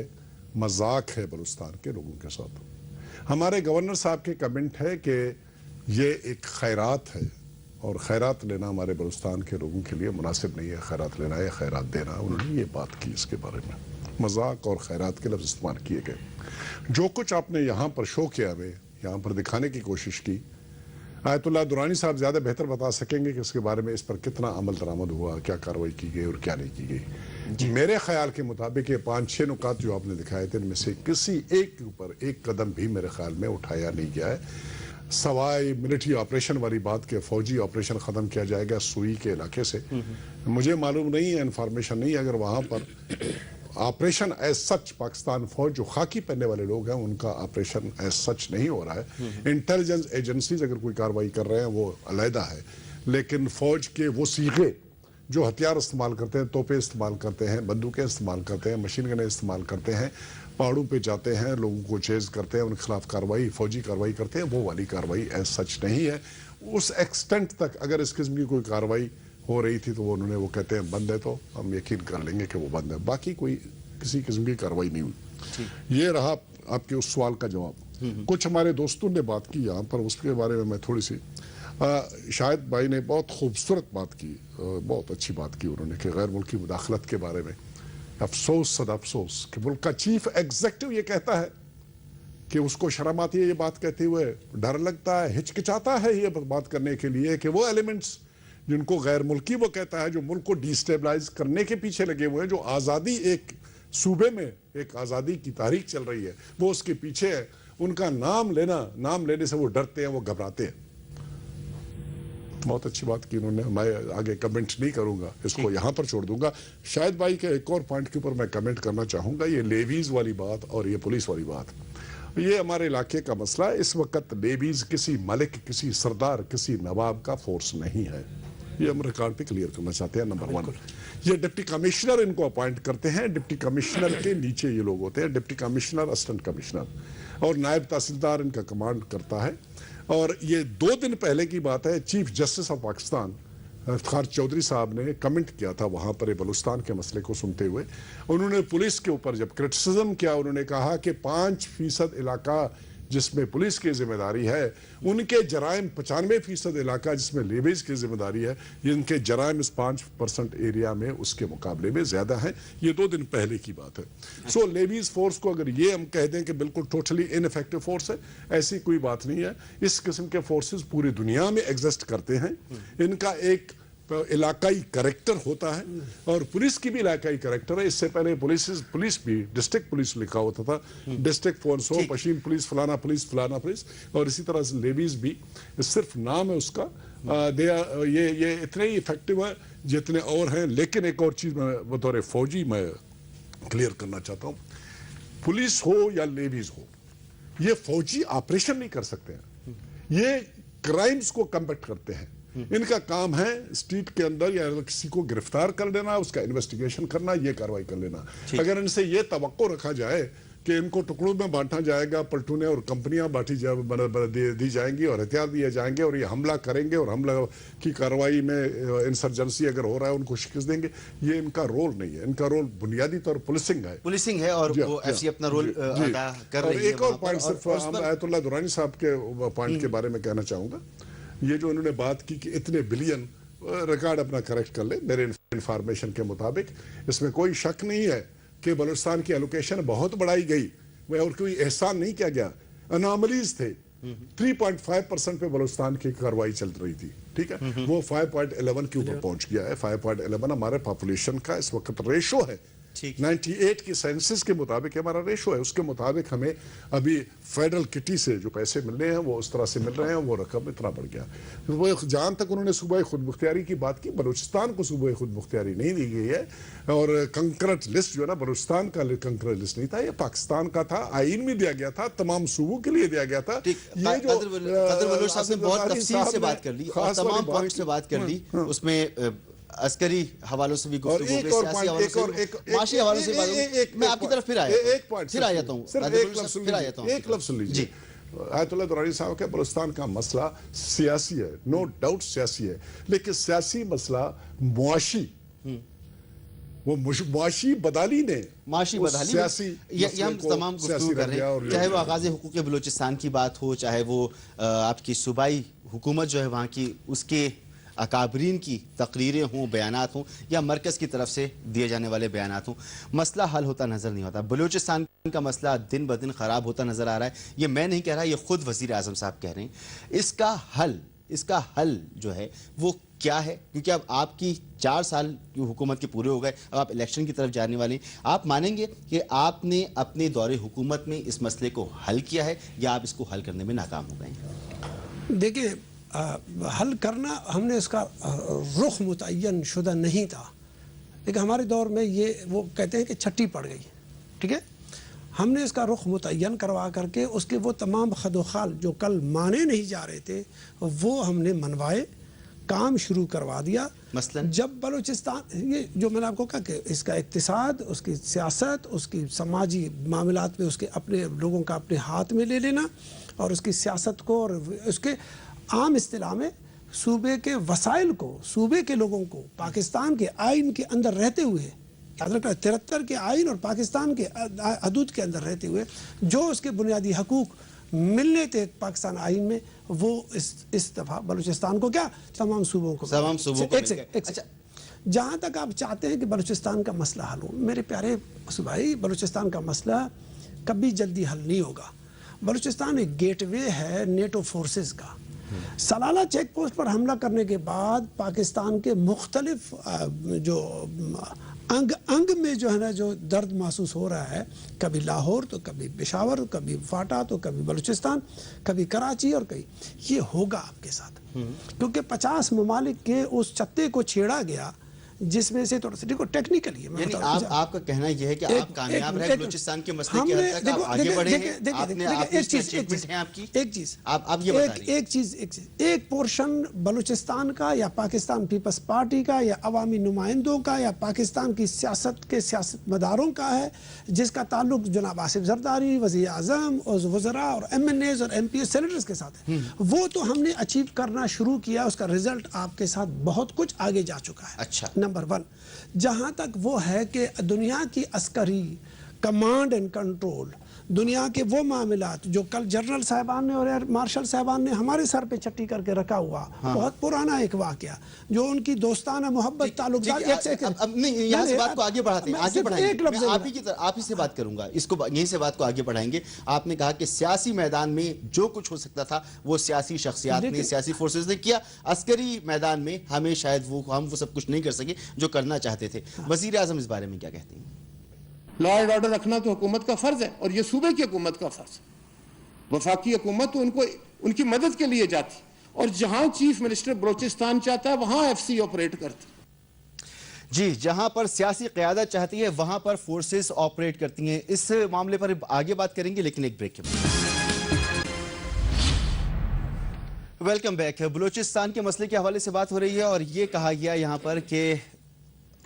मजाक है बलूचिस्तान के लोगों के साथ। हमारे गवर्नर साहब के कमेंट है कि ये एक खैरात है और खैरात लेना हमारे बलूचिस्तान के लोगों के लिए मुनासिब नहीं है। खैरात लेना या खैरात देना, उन्होंने ये बात की। इसके बारे में मजाक और खैरात के लफ्ज़ इस्तेमाल किए गए। जो कुछ आपने यहाँ पर शो किया, हमें यहाँ पर दिखाने की कोशिश की, आयतुल्लाह दुरानी साहब ज़्यादा बेहतर बता सकेंगे कि इसके बारे में इस पर कितना अमल दरामद हुआ, क्या कार्रवाई की गई और क्या नहीं की गई। मेरे ख्याल के मुताबिक ये 5-6 नुकात जो आपने दिखाए थे, इनमें से किसी एक के ऊपर एक कदम भी मेरे ख्याल में उठाया नहीं गया है, सवाए मिलिट्री ऑपरेशन वाली बात के फौजी ऑपरेशन ख़त्म किया जाएगा सुई के इलाके से। मुझे मालूम नहीं है, इन्फॉर्मेशन नहीं है, अगर वहाँ पर ऑपरेशन एज सच पाकिस्तान फौज जो खाकी पहनने वाले लोग हैं उनका ऑपरेशन एज सच नहीं हो रहा है। इंटेलिजेंस एजेंसीज अगर कोई कार्रवाई कर रहे हैं वो अलहदा है, लेकिन फौज के वो सीगे जो हथियार इस्तेमाल करते हैं, तोपें इस्तेमाल करते हैं, बंदूकें इस्तेमाल करते हैं, मशीन गनें इस्तेमाल करते हैं, पहाड़ों पे जाते हैं, लोगों को चेज करते हैं, उनके खिलाफ कार्रवाई, फौजी कार्रवाई करते हैं, वो वाली कार्रवाई एज सच नहीं है। उस एक्सटेंट तक अगर इस किस्म की कोई कार्रवाई हो रही थी तो वो उन्होंने वो कहते हैं बंद है, तो हम यकीन कर लेंगे कि वो बंद है, बाकी कोई किसी किस्म की कार्रवाई नहीं हुई। ये रहा आपके उस सवाल का जवाब। कुछ हमारे दोस्तों ने बात की यहाँ पर, उसके बारे में मैं थोड़ी सी, शायद भाई ने बहुत खूबसूरत बात की, बहुत अच्छी बात की उन्होंने कि गैर मुल्की मुदाखलत के बारे में। अफसोस सद अफसोस कि मुल्क का चीफ एग्जीक्यूटिव ये कहता है कि उसको शर्म आती है ये बात कहते हुए, डर लगता है, हिचकिचाता है ये बात करने के लिए कि वो एलिमेंट्स जिनको गैर मुल्की वो कहता है, जो मुल्क को डिस्टेबलाइज करने के पीछे लगे हुए हैं, जो आज़ादी एक सूबे में एक आज़ादी की तारीख चल रही है वो उसके पीछे है, उनका नाम लेने से वो डरते हैं, वो घबराते हैं। बहुत अच्छी बात की उन्होंने, मैं आगे कमेंट नहीं करूंगा, इसको यहाँ पर छोड़ दूंगा। शायद भाई के एक और पॉइंट के ऊपर मैं कमेंट करना चाहूंगा, ये लेवीज वाली बात और ये पुलिस वाली बात, ये हमारे इलाके का मसला है। इस वक्त लेवीज किसी मलिक, किसी सरदार, किसी नवाब का फोर्स नहीं है, ये हम रिकॉर्ड पे क्लियर करना चाहते हैं। नंबर 1, ये डिप्टी कमिश्नर इनको अपॉइंट करते हैं, डिप्टी कमिश्नर के नीचे ये लोग होते हैं, डिप्टी कमिश्नर, असिस्टेंट कमिश्नर, और नायब तहसीलदार इनका कमांड करता है। और ये 2 दिन पहले की बात है, chief justice of Pakistan Iftikhar Chaudhry साहब ने कमेंट किया था वहाँ पर बलूचिस्तान के मसले को सुनते हुए। उन्होंने पुलिस के ऊपर जब क्रिटिसिज्म किया, उन्होंने कहा कि 5% इलाका जिसमें पुलिस की जिम्मेदारी है, उनके जराइम 95% इलाका जिसमें लेवीज की जिम्मेदारी है, इनके जराइम इस 5% एरिया में उसके मुकाबले में ज्यादा है। ये 2 दिन पहले की बात है। सो लेवीज फोर्स को अगर ये हम कह दें कि बिल्कुल टोटली इनफेक्टिव फोर्स है, ऐसी कोई बात नहीं है। इस किस्म के फोर्सेस पूरी दुनिया में एग्जिस्ट करते हैं, इनका एक इलाकाई करेक्टर होता है और पुलिस की भी इलाकाई करेक्टर है। इससे पहले पुलिस भी डिस्ट्रिक्ट पुलिस लिखा होता था, डिस्ट्रिक्ट फोर्स, पश्चिम पुलिस, फलाना पुलिस, और इसी तरह से लेवीज भी सिर्फ नाम है उसका। ये इतने ही इफेक्टिव है जितने और हैं। लेकिन एक और चीज मैं बतौर फौजी मैं क्लियर करना चाहता हूँ, पुलिस हो या लेवीज हो, یہ فوجی آپریشن نہیں کر سکتے ہیں، یہ کرائمز کو کمبیٹ کرتے ہیں. ان کا کام ہے اسٹریٹ کے اندر یا کسی کو گرفتار کر لینا، اس کا انویسٹیگیشن کرنا، یہ کاروائی کر لینا. اگر ان سے یہ توقع رکھا جائے کہ ان کو ٹکڑوں میں بانٹا جائے گا، پلٹونیں اور کمپنیاں دی جائیں گی اور ہتھیار دیے جائیں گے اور یہ حملہ کریں گے اور حملہ کی کاروائی میں انسرجنسی اگر ہو رہا ہے ان کو شکست دیں گے، یہ ان کا رول نہیں ہے. ان کا رول بنیادی طور پولیسنگ ہے اور وہ ایف سی اپنا رول ادا کر رہی ہے. ایک اور پوائنٹ صرف آیت اللہ درانی صاحب کے پوائنٹ کے بارے میں کہنا چاہوں گا. یہ جو انہوں نے بات کی کہ اتنے بلین، ریکارڈ اپنا کریکٹ کر لیں، میرے انفارمیشن کے مطابق اس میں کوئی شک نہیں ہے کہ بلوچستان کی ایلوکیشن بہت بڑھائی گئی اور کوئی احسان نہیں کیا گیا. اناملیز تھے. 3.5% پہ بلوچستان کی کاروائی چل رہی تھی، ٹھیک ہے، وہ 5.11 کے اوپر پہنچ گیا ہے. 5.11 ہمارے پاپولیشن کا اس وقت ریشو ہے. 98 کی سینسس کے مطابق ہمارا ریشو ہے. اس کے مطابق ہمیں ابھی فیڈرل کٹی سے جو پیسے مل رہے ہیں وہ اس طرح سے مل رہے ہیں، وہ رقم اتنا بڑھ گیا. وہ جہاں تک انہوں نے صوبہ خود مختاری کی بات کی، بلوچستان کو صوبہ خود مختاری نہیں دی گئی ہے. اور کنکرنٹ لسٹ جو ہے نا، بلوچستان کا کنکرنٹ لسٹ نہیں تھا، یہ پاکستان کا تھا. آئین میں دیا گیا تھا، تمام صوبوں کے لیے دیا گیا تھا. یہ جو قدر بلوچ صاحب نے بہت تفصیل سے بات کر لی اور تمام پوائنٹ سے بات کر لی، اس میں عسکری حوالوں سے بھی گفتگو ہوئی، سیاسی حوالوں سے، معاشی حوالوں سے بات. میں آپ کی طرف پھر آ جاتا ہوں. ایک لفظ سن لیجیے. آیت اللہ درانی صاحب کہ بلوچستان کا مسئلہ سیاسی ہے، نو ڈاؤٹ سیاسی ہے، لیکن سیاسی مسئلہ معاشی، وہ معاشی بدالی نے سیاسی یہ ہم تمام گفتگو کر رہے ہیں، چاہے وہ آغاز حقوق بلوچستان کی بات ہو، چاہے وہ آپ کی صوبائی حکومت جو ہے وہاں کی، اس کے اکابرین کی تقریریں ہوں، بیانات ہوں، یا مرکز کی طرف سے دیے جانے والے بیانات ہوں، مسئلہ حل ہوتا نظر نہیں ہوتا. بلوچستان کا مسئلہ دن بدن خراب ہوتا نظر آ رہا ہے. یہ میں نہیں کہہ رہا، یہ خود وزیر اعظم صاحب کہہ رہے ہیں. اس کا حل جو ہے وہ کیا ہے؟ کیونکہ اب آپ کی 4 سال کی حکومت کے پورے ہو گئے، اب آپ الیکشن کی طرف جانے والے ہیں. آپ مانیں گے کہ آپ نے اپنے دور حکومت میں اس مسئلے کو حل کیا ہے یا آپ اس کو حل کرنے میں ناکام ہو گئے ہیں؟ دیکھیں، حل کرنا، ہم نے اس کا رخ متعین شدہ نہیں تھا، لیکن ہمارے دور میں یہ وہ کہتے ہیں کہ چھٹی پڑ گئی، ٹھیک ہے. ہم نے اس کا رخ متعین کروا کر کے اس کے وہ تمام خد و خال جو کل مانے نہیں جا رہے تھے وہ ہم نے منوائے، کام شروع کروا دیا. مثلا جب بلوچستان، یہ جو میں نے آپ کو کہا کہ اس کا اقتصاد، اس کی سیاست، اس کی سماجی معاملات میں اس کے اپنے لوگوں کا اپنے ہاتھ میں لے لینا، اور اس کی سیاست کو اور اس کے عام اصطلاح میں صوبے کے وسائل کو، صوبے کے لوگوں کو پاکستان کے آئین کے اندر رہتے ہوئے، یاد رکھنا 73 کے آئین اور پاکستان کے حدود کے اندر رہتے ہوئے جو اس کے بنیادی حقوق ملنے تھے پاکستان آئین میں، وہ اس دفعہ بلوچستان کو کیا تمام صوبوں کو جہاں تک آپ چاہتے ہیں کہ بلوچستان کا مسئلہ حل ہو، میرے پیارے صوبائی، بلوچستان کا مسئلہ کبھی جلدی حل نہیں ہوگا. بلوچستان ایک گیٹ وے ہے نیٹو فورسز کا. سلالہ چیک پوسٹ پر حملہ کرنے کے بعد پاکستان کے مختلف جو انگ میں جو ہے نا جو درد محسوس ہو رہا ہے، کبھی لاہور تو کبھی پشاور، کبھی فاٹا تو کبھی بلوچستان، کبھی کراچی، اور کئی، یہ ہوگا آپ کے ساتھ، کیونکہ 50 ممالک کے اس چتے کو چھیڑا گیا جس میں سے تھوڑا سا دیکھو ٹیکنیکلی ہے. یعنی آپ کا کہنا یہ ہے کہ آپ کامیاب رہے بلوچستان کے مسئلے کی حد تک، آپ آگے بڑھے ہیں، آپ نے ایک پورشن بلوچستان کا یا پاکستان پیپلز پارٹی کا یا عوامی نمائندوں کا یا پاکستان کی سیاست کے سیاست مداروں کا ہے، جس کا تعلق جناب آصف زرداری، وزیر اعظم اور وزراء اور ایم این ایز اور ایم پی ایز سینیٹرز کے ساتھ ہے. وہ تو ہم نے اچیو کرنا شروع کیا، اس کا رزلٹ آپ کے ساتھ بہت کچھ آگے جا چکا ہے. اچھا، نمبر 1 جہاں تک وہ ہے کہ دنیا کی عسکری کمانڈ اینڈ کنٹرول، دنیا کے وہ معاملات جو کل جنرل صاحبان نے اور مارشل صاحبان نے ہمارے سر پہ چٹی کر کے رکھا ہوا، بہت پرانا ایک واقعہ جو ان کی دوستانہ محبت تعلقات. یہاں سے بات کو آگے بڑھاتے ہیں، آگے بڑھائیں گے. میں آپ ہی سے بات کروں گا، اس کو یہیں سے بات کو آگے بڑھائیں گے. آپ نے کہا کہ سیاسی میدان میں جو کچھ ہو سکتا تھا وہ سیاسی شخصیات نے، سیاسی فورسز نے کیا. عسکری میدان میں ہمیں شاید ہم وہ سب کچھ نہیں کر سکے جو کرنا چاہتے تھے. وزیر اعظم اس بارے میں کیا کہتے ہیں؟ لا اینڈ آرڈر رکھنا تو حکومت کا فرض ہے، اور یہ صوبے کی حکومت کا فرض ہے. وفاقی حکومت تو ان کی مدد کے لیے جاتی، اور جہاں چیف منسٹر بلوچستان چاہتا ہے وہاں ایف سی آپریٹ کرتی. جی، جہاں پر سیاسی قیادت چاہتی ہے وہاں پر فورسز آپریٹ کرتی ہیں. اس معاملے پر آگے بات کریں گے لیکن ایک بریک کے بعد. Welcome back. बलूचिस्तान के मसले के हवाले से बात हो रही है और ये कहा गया यहाँ पर कि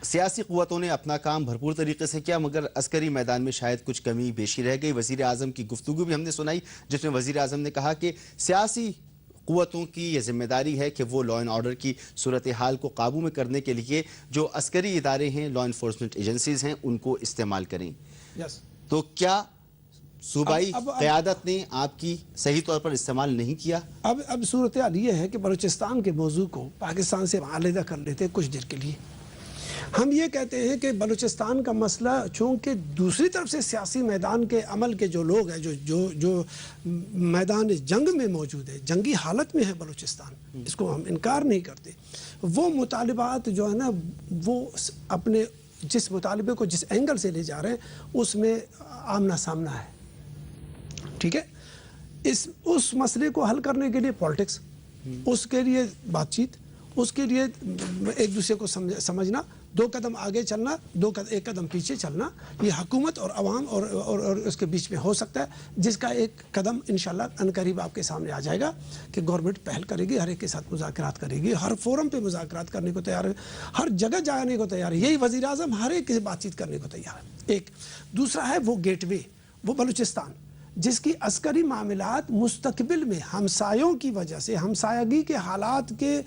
सियासी क़ुव्वतों ने अपना काम भरपूर तरीके से किया मगर अस्करी मैदान में शायद कुछ कमी बेशी रह गई। वज़ीर आज़म की गुफ्तगू भी हमने सुनाई जिसमें वज़ीर आज़म ने कहा कि सियासी क़ुव्वतों की ये जिम्मेदारी है कि वो लॉ एंड ऑर्डर की सूरत हाल को काबू में करने के लिए जो अस्करी इदारे हैं, लॉ इन्फोर्समेंट एजेंसीज़ हैं, उनको इस्तेमाल करें। यस, तो क्या सूबाई अब क़यादत ने आपकी सही तौर पर इस्तेमाल नहीं किया? अब सूरत हाल ये है कि बलूचिस्तान के मौजू को पाकिस्तान से अलहदा कर लेते कुछ देर के लिए। हम ये कहते हैं कि बलूचिस्तान का मसला चूँकि दूसरी तरफ से सियासी मैदान के अमल के जो लोग हैं जो मैदान जंग में मौजूद है, जंगी हालत में है बलूचिस्तान, इसको हम इनकार नहीं करते। वो मुतालिबात जो है ना, वो अपने जिस मुतालिबे को जिस एंगल से ले जा रहे हैं उसमें आमना सामना है, ठीक है। उस मसले को हल करने के लिए पॉलिटिक्स, उसके लिए बातचीत, उसके लिए एक दूसरे को समझना, दो कदम आगे चलना, एक कदम पीछे चलना, ये हुकूमत और अवाम और उसके बीच में हो सकता है, जिसका एक कदम इंशाल्लाह अनकरीब आपके सामने आ जाएगा कि गवर्नमेंट पहल करेगी, हर एक के साथ मुज़ाकरात करेगी, हर फोरम पे मुज़ाकरात करने को तैयार है, हर जगह जाने को तैयार है। यही वज़ीर आज़म हर एक से बातचीत करने को तैयार है। एक दूसरा है वो गेटवे, वो बलूचिस्तान, जिसकी अस्करी मामलात मुस्तकबिल में हमसायों की वजह से, हमसायगी के हालात के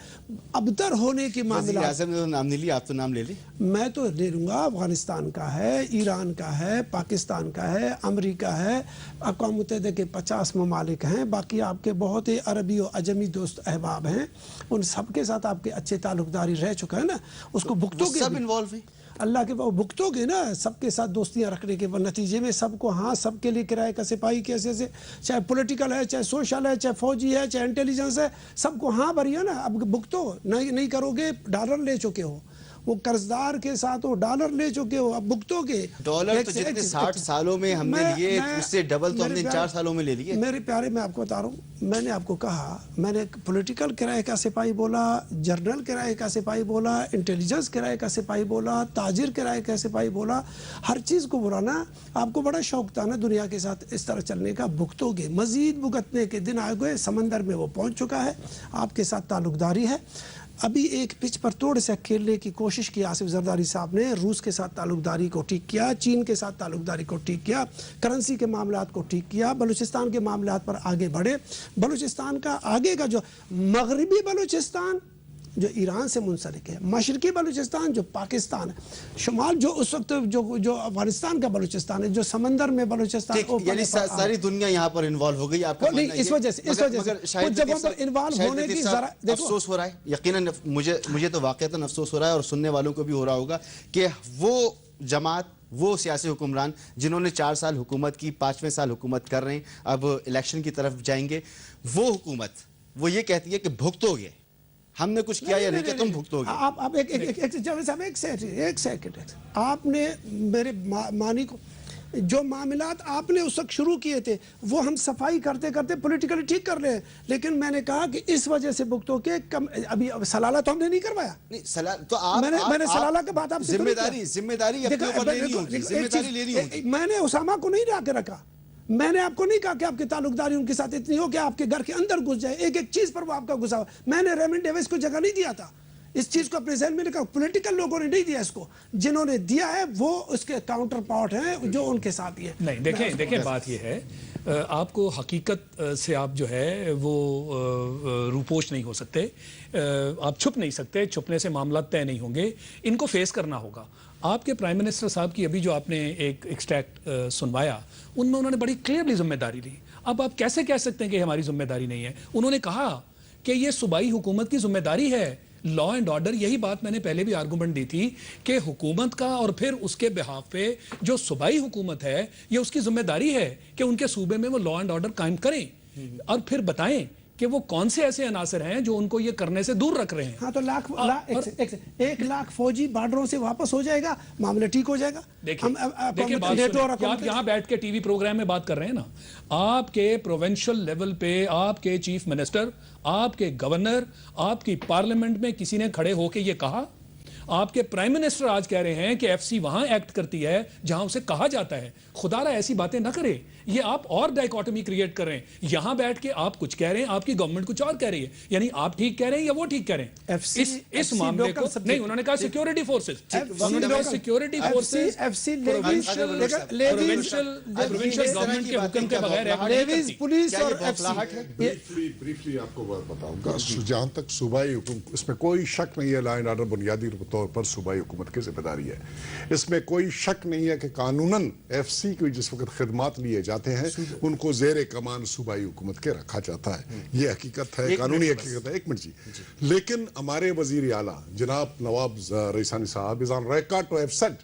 अबतर होने के मामला। आज़म ने तो नाम नहीं लिया, आप तो नाम ले ली। मैं तो ले लूँगा, अफगानिस्तान का है, ईरान का है, पाकिस्तान का है, अमेरिका है, अक़वाम मुत्तहिदा के 50 ममालिक हैं, बाकी आपके बहुत ही अरबी और अजमी दोस्त अहबाब हैं, उन सब के साथ आपके अच्छे ताल्लुकदारी रह चुका है ना, उसको भुगतोगे, सब इन्वॉल्व हैं, अल्लाह के वो भुगतोगे ना, सबके साथ दोस्तियां रखने के नतीजे में सबको, हाँ, सबके लिए किराए का सिपाही कैसे से, चाहे पॉलिटिकल है, चाहे सोशल है, चाहे फौजी है, चाहे इंटेलिजेंस है, सबको हाँ भरिए ना। अब भुगतो नहीं करोगे, डॉलर ले चुके हो, वो कर्जदार के साथ वो डॉलर ले चुके हो, अब भुगतोगे। डॉलर तो जितने 60 सालों में हमने लिए उससे डबल तो हमने 4 सालों में ले लिए। मेरे प्यारे, मैं आपको बता रहा हूँ, मैंने आपको कहा, मैंने पॉलिटिकल किराए का सिपाही बोला, जर्नल किराए का सिपाही बोला, इंटेलिजेंस किराए का सिपाही बोला, ताजिर किराए का सिपाही बोला, हर चीज़ को बोला ना। आपको बड़ा शौक था ना दुनिया के साथ इस तरह चलने का, भुगतोगे, मजीद भुगतने के दिन आ गए, समंदर में वो पहुँच चुका है, आपके साथ ताल्लुकदारी है। अभी एक पिच पर तोड़ से खेलने की कोशिश की आसिफ जरदारी साहब ने, रूस के साथ ताल्लुकदारी को ठीक किया, चीन के साथ ताल्लुकदारी को ठीक किया, करेंसी के मामलात को ठीक किया, बलूचिस्तान के मामलात पर आगे बढ़े। बलूचिस्तान का आगे का जो मगरबी बलूचिस्तान जो ईरान से मुंसलिक है, मशरकी बलूचिस्तान जो पाकिस्तान है, शुमाल जो उस वक्त जो अफगानिस्तान का बलूचिस्तान है, जो समंदर में बलूचिस्तान, यानी सारी दुनिया यहाँ पर इन्वॉल्व हो गई। आपका नहीं, इस वजह से कुछ जगहों पर इन्वॉल्व होने की जरा अफसोस हो रहा है। यकीनन मुझे तो वाकईतन अफसोस हो रहा है और सुनने वालों को भी हो रहा होगा कि वो जमात, वो सियासी हुक्मरान जिन्होंने 4 साल हुकूमत की, 5वें साल हुकूमत कर रहे हैं, अब इलेक्शन की तरफ जाएंगे, वो हुकूमत वो ये कहती है कि भुगतोगे, हमने कुछ किया या नहीं किया, तुम भुगतोगे। आप एक सेकंड, आपने मेरे मानी को, जो मामलात आपने उस वक्त शुरू किए थे वो हम सफाई करते करते पॉलिटिकली ठीक कर रहे हैं, लेकिन मैंने कहा कि इस वजह से भुगतो के अभी सलाला तो हमने नहीं करवाया। नहीं, तो आप मैंने सलाला के बाद आपसे जिम्मेदारी अपने ऊपर लेनी होगी, जिम्मेदारी लेनी होगी। मैंने उसामा को नहीं ला के रखा, मैंने आपको नहीं कहा कि आपकी ताल्लुकदारी उनके साथ इतनी हो कि आपके घर के अंदर घुस जाए, एक एक चीज पर वो आपका घुसा। मैंने रेमंड डेविस को जगह नहीं दिया था, इस चीज को अपने जहन में लिखा, पॉलिटिकल लोगों ने नहीं दिया इसको, जिन्होंने दिया है वो उसके काउंटर पार्ट हैं जो उनके साथ ही है। नहीं, देखें बात ये है, आपको हकीकत से आप जो है वो रूपोश नहीं हो सकते, आप छुप नहीं सकते, छुपने से मामला तय नहीं होंगे, इनको फेस करना होगा। आपके प्राइम मिनिस्टर साहब की अभी जो आपने एक एक्सट्रैक्ट सुनवाया, उनमें उन्होंने बड़ी क्लियरली जिम्मेदारी ली। अब आप कैसे कह सकते हैं कि हमारी जिम्मेदारी नहीं है? उन्होंने कहा कि ये सूबाई हुकूमत की जिम्मेदारी है, लॉ एंड ऑर्डर। यही बात मैंने पहले भी आर्गूमेंट दी थी कि हुकूमत का और फिर उसके बिहाफ पे जो सूबाई हुकूमत है, ये उसकी जिम्मेदारी है कि उनके सूबे में वो लॉ एंड ऑर्डर कायम करें और फिर बताएं कि वो कौन से ऐसे अनासर हैं जो उनको ये करने से दूर रख रहे हैं। हाँ, तो 1 लाख फौजी बॉर्डरों से वापस हो जाएगा, मामला ठीक हो जाएगा। देखिए आप यहाँ बैठ के टीवी प्रोग्राम में बात कर रहे हैं ना, आपके प्रोविंशियल लेवल पे आपके चीफ मिनिस्टर, आपके गवर्नर, आपकी पार्लियामेंट में किसी ने खड़े होके ये कहा? आपके प्राइम मिनिस्टर आज कह रहे हैं कि एफसी वहां एक्ट करती है जहां उसे कहा जाता है। खुदारा ऐसी बातें ना करे, یہ آپ اور ڈائیکاٹمی کریٹ کر رہے ہیں. یہاں بیٹھ کے آپ کچھ کہہ رہے ہیں, آپ کی گورنمنٹ کچھ اور کہہ رہی ہے. یعنی آپ ٹھیک کہہ رہے ہیں یا وہ ٹھیک کہہ رہے ہیں. اس معاملے کو نہیں, انہوں نے کہا سیکورٹی فورسز, انہوں نے کہا سیکورٹی فورسز پروونشل گورنمنٹ کے حکم کے بغیر پولیس اور بریفلی آپ کو بات بتاؤں گا. جہاں تک صوبائی حکومت, اس میں کوئی شک نہیں ہے, لا اینڈ آرڈر بنیادی طور پر صوبائی حکومت کی ذمہ داری ہے. اس میں کوئی شک نہیں ہے کہ قانوناً ایف سی کو جس وقت خدمات لیے جاتے ہیں ان کو زیر کمان صوبائی حکومت کے رکھا جاتا ہے. یہ حقیقت ہے, قانونی حقیقت ہے. ایک منٹ جی. لیکن ہمارے وزیر اعلیٰ جناب نواب رئیسانی صاحب is on record to have said,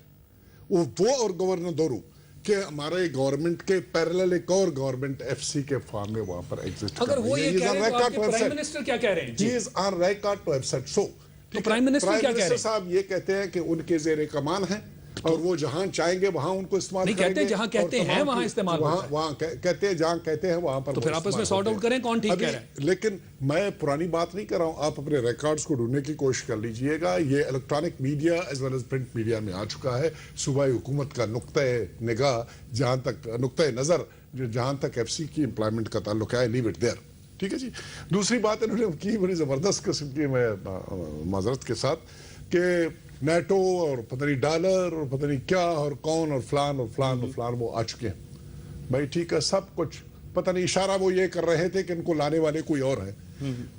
وہ اور گورنر دورو, کہ ہمارے گورنمنٹ کے پیرلل ایک اور گورنمنٹ ایف سی کے فارم میں وہاں پر ایگزسٹ کر اگر وہ یہ کہہ رہے ہیں تو آپ کے پرائم منسٹر کیا کہہ رہے ہیں؟ He is on record to have said so. تو پرائم منسٹر کیا کہہ رہے ہیں؟ صاحب یہ کہتے ہیں کہ ان کے زیر کمان ہیں اور وہ جہاں چاہیں گے وہاں ان کو استعمال نہیں کریں گے. کہتے جہاں کہتے ہیں وہاں استعمال ہوتا ہے. وہاں کہتے ہیں جہاں کہتے ہیں وہاں پر. تو پھر آپ اس میں سارٹ آؤٹ کریں کون ٹھیک کہہ رہا ہے. لیکن میں پرانی بات نہیں کر رہا ہوں, آپ اپنے ریکارڈز کو ڈھونڈنے کی کوشش کر لیجئے گا. یہ electronic media as well as print media میں آ چکا ہے. صوبائی حکومت کا نقطۂ نگاہ جہاں تک, نقطۂ نظر جہاں تک ایف سی کی امپلائمنٹ کا تعلق ہے, لیو اٹ دیئر. ٹھیک ہے جی. دوسری بات انہوں نے کی بڑی زبردست قسم کی, میں معذرت کے ساتھ, کہ نیٹو اور پتہ نہیں ڈالر اور پتہ نہیں کیا اور کون اور فلان اور فلان اور فلان وہ آ چکے ہیں. بھائی ٹھیک ہے, سب کچھ پتہ نہیں, اشارہ وہ یہ کر رہے تھے کہ ان کو لانے والے کوئی اور ہیں.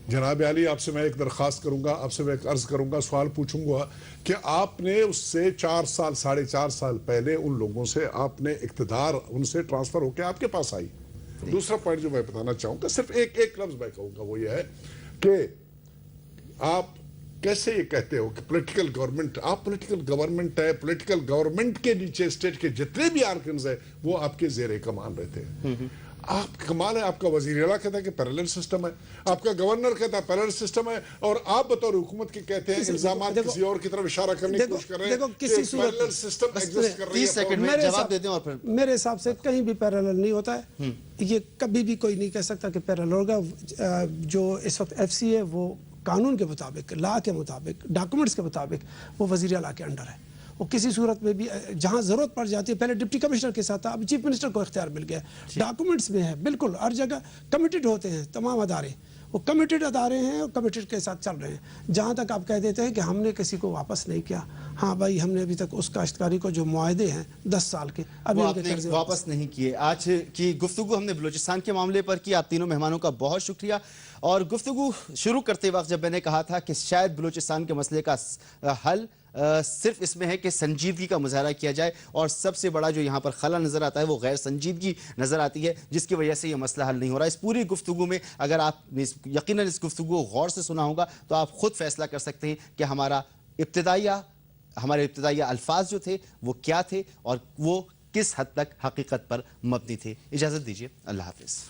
جناب عالی, آپ سے میں ایک درخواست کروں گا, آپ سے میں ایک عرض کروں گا, سوال پوچھوں گا کہ آپ نے اس سے 4 سال 4.5 سال پہلے ان لوگوں سے آپ نے اقتدار ان سے ٹرانسفر ہو کے آپ کے پاس آئی. دوسرا پوائنٹ جو میں بتانا چاہوں گا, صرف ایک لفظ میں کہوں گا, وہ یہ ہے کہ آپ کیسے یہ کہتے ہو کہ پولیٹیکل گورنمنٹ, آپ پولیٹیکل گورنمنٹ ہے, پولیٹیکل گورنمنٹ کے نیچے اسٹیٹ کے جتنے بھی آرگنز ہیں وہ آپ کے زیر کمان رہتے ہیں. آپ کمال ہے, آپ کا وزیر اعلیٰ کہتا ہے کہ پیرلل سسٹم ہے, آپ کا گورنر کہتا ہے پیرلل سسٹم ہے, اور آپ بطور حکومت کے کہتے ہیں الزامات کسی اور کی طرف اشارہ کرنے کی کوشش کر رہے ہیں کہ پیرلل سسٹم ایگزسٹ کر رہی ہے. 30 سیکنڈ میں جواب دے دیں. اور پھر میرے حساب سے کہیں بھی پیرلل نہیں ہوتا ہے. یہ کبھی بھی کوئی نہیں کہہ سکتا کہ پیرلل ہوگا. جو اس وقت ایف سی ہے وہ قانون کے مطابق, لا کے مطابق, ڈاکومنٹس کے مطابق وہ وزیر اعلیٰ کے انڈر ہے. وہ کسی صورت میں بھی جہاں ضرورت پڑ جاتی ہے, پہلے ڈپٹی کمشنر کے ساتھ تھا, اب چیف منسٹر کو اختیار مل گیا. ڈاکومنٹس میں ہے, بالکل ہر جگہ کمیٹڈ ہوتے ہیں تمام ادارے, وہ کمیٹڈ ادارے ہیں اور کمیٹڈ کے ساتھ چل رہے ہیں. جہاں تک آپ کہہ دیتے ہیں کہ ہم نے کسی کو واپس نہیں کیا, ہاں بھائی, ہم نے ابھی تک اس کاشتکاری کو جو معاہدے ہیں 10 سال کے ابھی وہ آپ نے واپس نہیں کیے. آج کی گفتگو ہم نے بلوچستان کے معاملے پر کی. آپ تینوں مہمانوں کا بہت شکریہ. اور گفتگو شروع کرتے وقت جب میں نے کہا تھا کہ شاید بلوچستان کے مسئلے کا حل صرف اس میں ہے کہ سنجیدگی کا مظاہرہ کیا جائے, اور سب سے بڑا جو یہاں پر خلا نظر آتا ہے وہ غیر سنجیدگی نظر آتی ہے, جس کی وجہ سے یہ مسئلہ حل نہیں ہو رہا. اس پوری گفتگو میں اگر آپ نے یقیناً اس گفتگو کو غور سے سنا ہوگا تو آپ خود فیصلہ کر سکتے ہیں کہ ہمارے ابتدائیہ الفاظ جو تھے وہ کیا تھے اور وہ کس حد تک حقیقت پر مبنی تھے. اجازت دیجیے, اللہ حافظ.